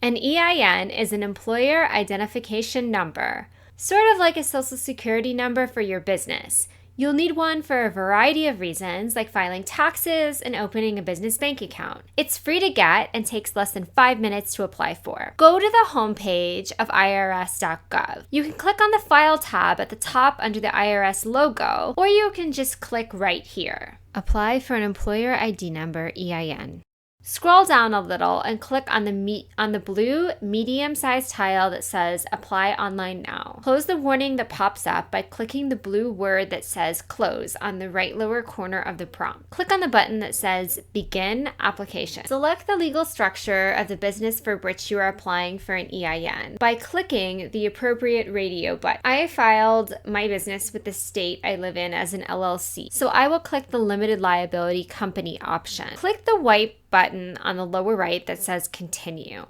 An EIN is an employer identification number, sort of like a social security number for your business. You'll need one for a variety of reasons, like filing taxes and opening a business bank account. It's free to get and takes less than 5 minutes to apply for. Go to the homepage of irs.gov. You can click on the File tab at the top under the IRS logo, or you can just click right here. Apply for an employer ID number, EIN. Scroll down a little and click on the blue medium-sized tile that says Apply Online Now. Close the warning that pops up by clicking the blue word that says Close on the right lower corner of the prompt. Click on the button that says Begin Application. Select the legal structure of the business for which you are applying for an EIN by clicking the appropriate radio button. I filed my business with the state I live in as an LLC, so I will click the Limited Liability Company option. Click the white button on the lower right that says Continue.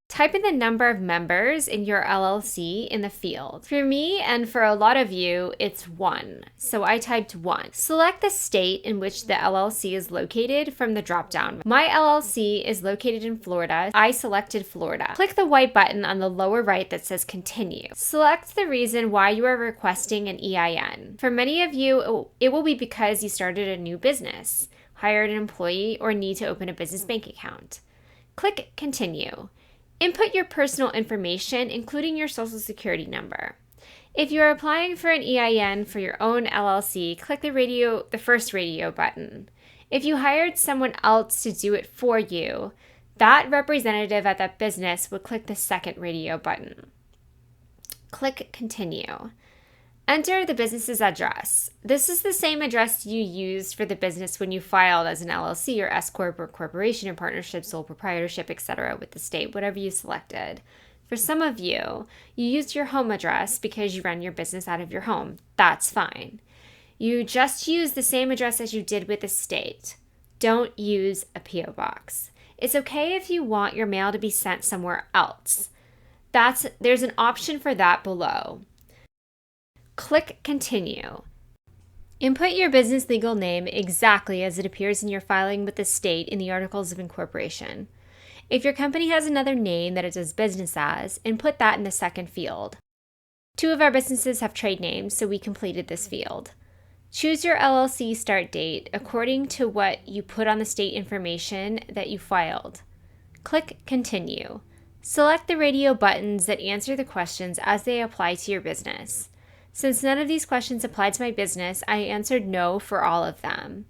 Type in the number of members in your LLC in the field. For me and for a lot of you, it's 1, so I typed 1. Select the state in which the LLC is located from the drop-down. My LLC is located in Florida. I selected Florida. Click the white button on the lower right that says Continue. Select the reason why you are requesting an EIN. For many of you, it will be because you started a new business, hired an employee, or need to open a business bank account. Click Continue. Input your personal information, including your social security number. If you are applying for an EIN for your own LLC, click the first radio button. If you hired someone else to do it for you, that representative at that business would click the second radio button. Click Continue. Enter the business's address. This is the same address you used for the business when you filed as an LLC or S Corp or corporation or partnership, sole proprietorship, etc. with the state, whatever you selected. For some of you, you used your home address because you run your business out of your home. That's fine. You just use the same address as you did with the state. Don't use a P.O. box. It's okay if you want your mail to be sent somewhere else. There's an option for that below. Click Continue. Input your business legal name exactly as it appears in your filing with the state in the Articles of Incorporation. If your company has another name that it does business as, input that in the second field. 2 of our businesses have trade names, so we completed this field. Choose your LLC start date according to what you put on the state information that you filed. Click Continue. Select the radio buttons that answer the questions as they apply to your business. Since none of these questions applied to my business, I answered no for all of them.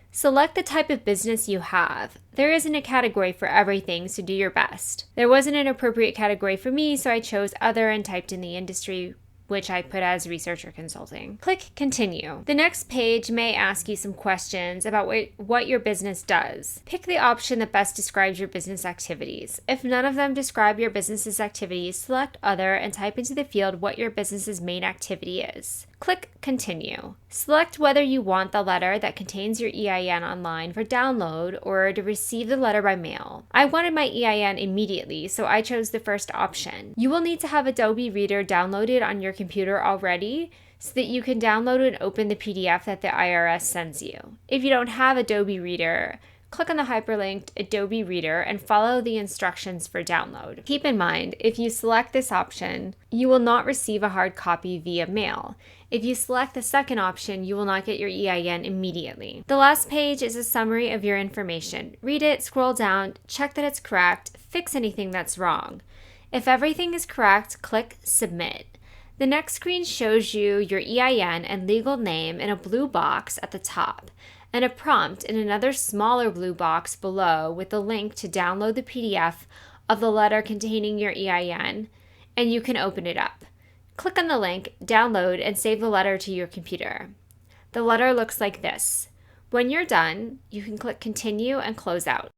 Select the type of business you have. There isn't a category for everything, so do your best. There wasn't an appropriate category for me, so I chose Other and typed in the industry, which I put as research or consulting. Click Continue. The next page may ask you some questions about what your business does. Pick the option that best describes your business activities. If none of them describe your business's activities, select Other and type into the field what your business's main activity is. Click Continue. Select whether you want the letter that contains your EIN online for download or to receive the letter by mail. I wanted my EIN immediately, so I chose the first option. You will need to have Adobe Reader downloaded on your computer already so that you can download and open the PDF that the IRS sends you. If you don't have Adobe Reader, click on the hyperlinked Adobe Reader and follow the instructions for download. Keep in mind, if you select this option, you will not receive a hard copy via mail. If you select the second option, you will not get your EIN immediately. The last page is a summary of your information. Read it, scroll down, check that it's correct, fix anything that's wrong. If everything is correct, click Submit. The next screen shows you your EIN and legal name in a blue box at the top, and a prompt in another smaller blue box below with a link to download the PDF of the letter containing your EIN, and you can open it up. Click on the link, download, and save the letter to your computer. The letter looks like this. When you're done, you can click Continue and close out.